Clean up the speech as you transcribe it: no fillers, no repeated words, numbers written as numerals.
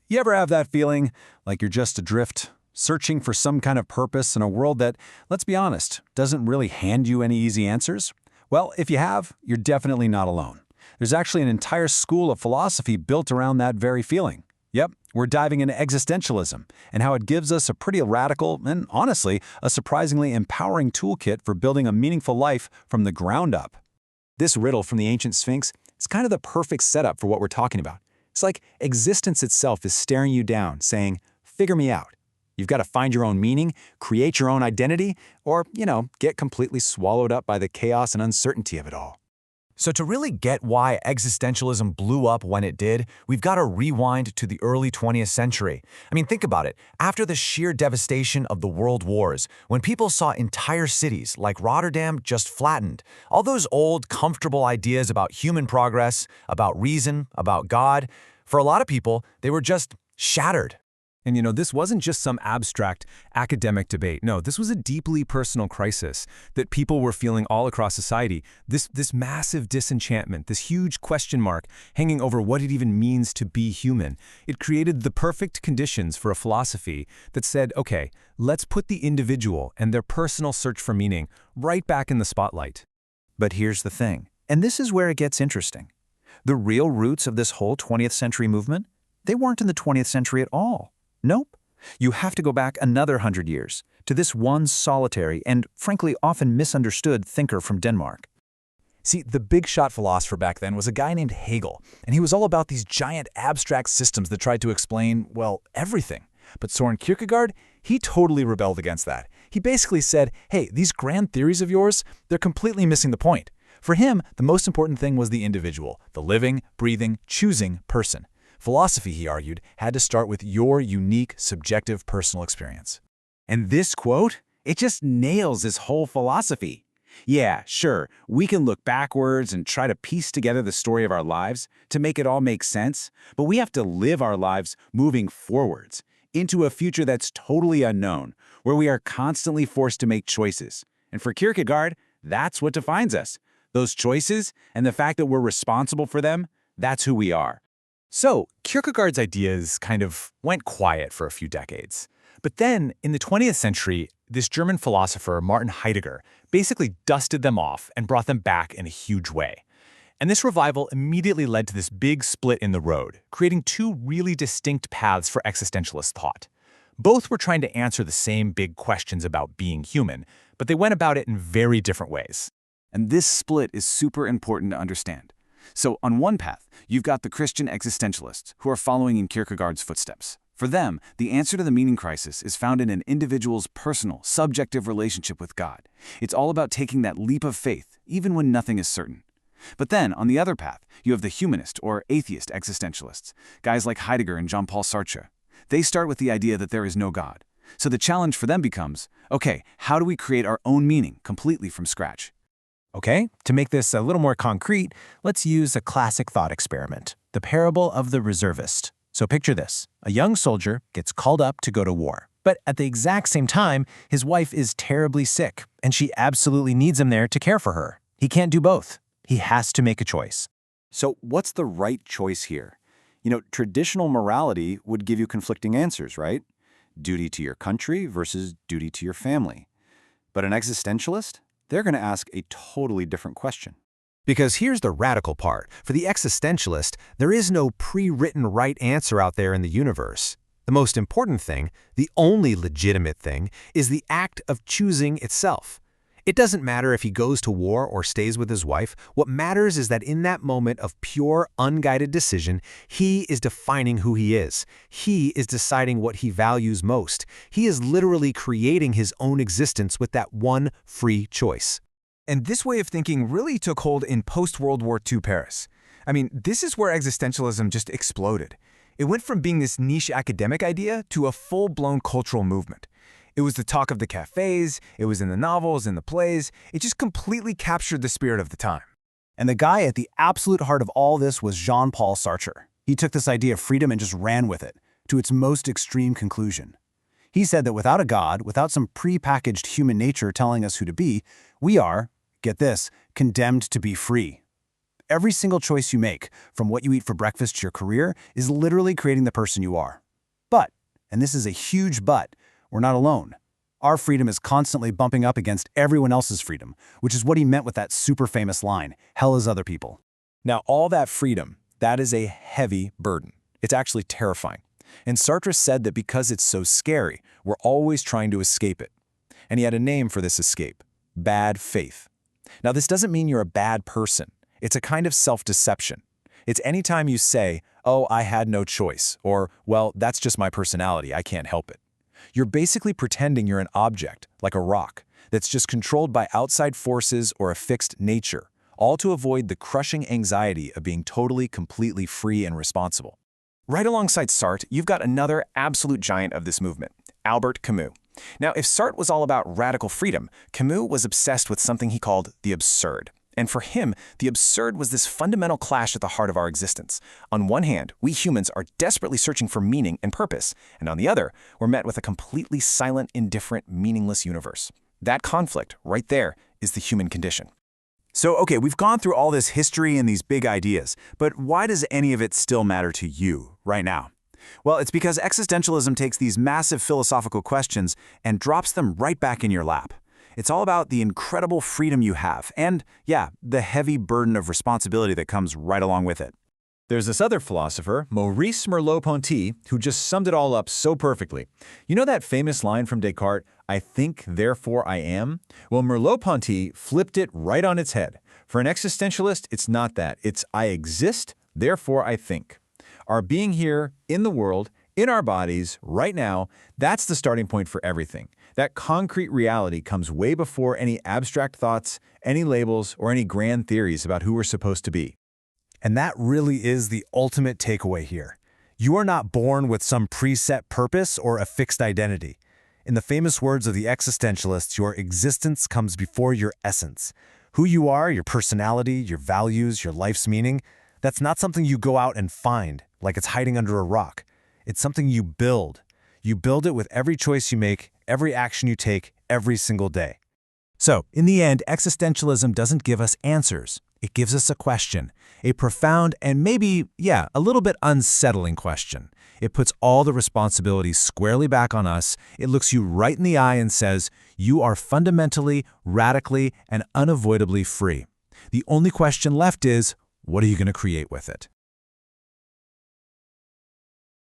You ever have that feeling like you're just adrift, searching for some kind of purpose in a world that, let's be honest, doesn't really hand you any easy answers? Well, if you have, you're definitely not alone. There's actually an entire school of philosophy built around that very feeling. Yep, we're diving into existentialism and how it gives us a pretty radical and, honestly, a surprisingly empowering toolkit for building a meaningful life from the ground up. This riddle from the ancient Sphinx is kind of the perfect setup for what we're talking about. It's like existence itself is staring you down, saying, figure me out. You've got to find your own meaning, create your own identity, or, get completely swallowed up by the chaos and uncertainty of it all. So to really get why existentialism blew up when it did, we've got to rewind to the early 20th century. I mean, think about it. After the sheer devastation of the world wars, when people saw entire cities like Rotterdam just flattened, all those old, comfortable ideas about human progress, about reason, about God, for a lot of people, they were just shattered. And this wasn't just some abstract academic debate. No, this was a deeply personal crisis that people were feeling all across society. This massive disenchantment, this huge question mark hanging over what it even means to be human. It created the perfect conditions for a philosophy that said, okay, let's put the individual and their personal search for meaning right back in the spotlight. But here's the thing, and this is where it gets interesting. The real roots of this whole 20th century movement, they weren't in the 20th century at all. Nope. You have to go back another 100 years to this one solitary and, frankly, often misunderstood thinker from Denmark. See, the big shot philosopher back then was a guy named Hegel, and he was all about these giant abstract systems that tried to explain, well, everything. But Søren Kierkegaard, he totally rebelled against that. He basically said, hey, these grand theories of yours, they're completely missing the point. For him, the most important thing was the individual, the living, breathing, choosing person. Philosophy, he argued, had to start with your unique, subjective personal experience. And this quote, it just nails this whole philosophy. Yeah, sure, we can look backwards and try to piece together the story of our lives to make it all make sense, but we have to live our lives moving forwards into a future that's totally unknown, where we are constantly forced to make choices. And for Kierkegaard, that's what defines us. Those choices and the fact that we're responsible for them, that's who we are. So, Kierkegaard's ideas kind of went quiet for a few decades. But then, in the 20th century, this German philosopher, Martin Heidegger, basically dusted them off and brought them back in a huge way. And this revival immediately led to this big split in the road, creating two really distinct paths for existentialist thought. Both were trying to answer the same big questions about being human, but they went about it in very different ways. And this split is super important to understand. So on one path, you've got the Christian existentialists who are following in Kierkegaard's footsteps. For them, the answer to the meaning crisis is found in an individual's personal, subjective relationship with God. It's all about taking that leap of faith, even when nothing is certain. But then, on the other path, you have the humanist or atheist existentialists, guys like Heidegger and Jean-Paul Sartre. They start with the idea that there is no God. So the challenge for them becomes, okay, how do we create our own meaning completely from scratch? Okay, to make this a little more concrete, let's use a classic thought experiment, the parable of the reservist. So picture this. A young soldier gets called up to go to war. But at the exact same time, his wife is terribly sick, and she absolutely needs him there to care for her. He can't do both. He has to make a choice. So what's the right choice here? Traditional morality would give you conflicting answers, right? Duty to your country versus duty to your family. But an existentialist? They're going to ask a totally different question. Because here's the radical part. For the existentialist, there is no pre-written right answer out there in the universe. The most important thing, the only legitimate thing, is the act of choosing itself. It doesn't matter if he goes to war or stays with his wife. What matters is that in that moment of pure, unguided decision, he is defining who he is. He is deciding what he values most. He is literally creating his own existence with that one free choice. And this way of thinking really took hold in post-World War II Paris. I mean, this is where existentialism just exploded. It went from being this niche academic idea to a full-blown cultural movement. It was the talk of the cafes, it was in the novels, in the plays. It just completely captured the spirit of the time. And the guy at the absolute heart of all this was Jean-Paul Sartre. He took this idea of freedom and just ran with it to its most extreme conclusion. He said that without a God, without some pre-packaged human nature telling us who to be, we are, get this, condemned to be free. Every single choice you make, from what you eat for breakfast to your career, is literally creating the person you are. But, and this is a huge but, we're not alone. Our freedom is constantly bumping up against everyone else's freedom, which is what he meant with that super famous line, hell is other people. Now, all that freedom, that is a heavy burden. It's actually terrifying. And Sartre said that because it's so scary, we're always trying to escape it. And he had a name for this escape: bad faith. Now, this doesn't mean you're a bad person. It's a kind of self-deception. It's anytime you say, oh, I had no choice, or, well, that's just my personality, I can't help it. You're basically pretending you're an object, like a rock, that's just controlled by outside forces or a fixed nature, all to avoid the crushing anxiety of being totally, completely free and responsible. Right alongside Sartre, you've got another absolute giant of this movement, Albert Camus. Now, if Sartre was all about radical freedom, Camus was obsessed with something he called the absurd. And for him, the absurd was this fundamental clash at the heart of our existence. On one hand, we humans are desperately searching for meaning and purpose, and on the other, we're met with a completely silent, indifferent, meaningless universe. That conflict, right there, is the human condition. So, okay, we've gone through all this history and these big ideas, but why does any of it still matter to you right now? Well, it's because existentialism takes these massive philosophical questions and drops them right back in your lap. It's all about the incredible freedom you have and, yeah, the heavy burden of responsibility that comes right along with it. There's this other philosopher, Maurice Merleau-Ponty, who just summed it all up so perfectly. You know that famous line from Descartes, I think, therefore I am? Well, Merleau-Ponty flipped it right on its head. For an existentialist, it's not that. It's I exist, therefore I think. Our being here, in the world, in our bodies, right now, that's the starting point for everything. That concrete reality comes way before any abstract thoughts, any labels, or any grand theories about who we're supposed to be. And that really is the ultimate takeaway here. You are not born with some preset purpose or a fixed identity. In the famous words of the existentialists, your existence comes before your essence. Who you are, your personality, your values, your life's meaning, that's not something you go out and find, like it's hiding under a rock. It's something you build. You build it with every choice you make, every action you take, every single day. So, in the end, existentialism doesn't give us answers. It gives us a question, a profound and maybe, yeah, a little bit unsettling question. It puts all the responsibility squarely back on us. It looks you right in the eye and says, you are fundamentally, radically, and unavoidably free. The only question left is, what are you going to create with it?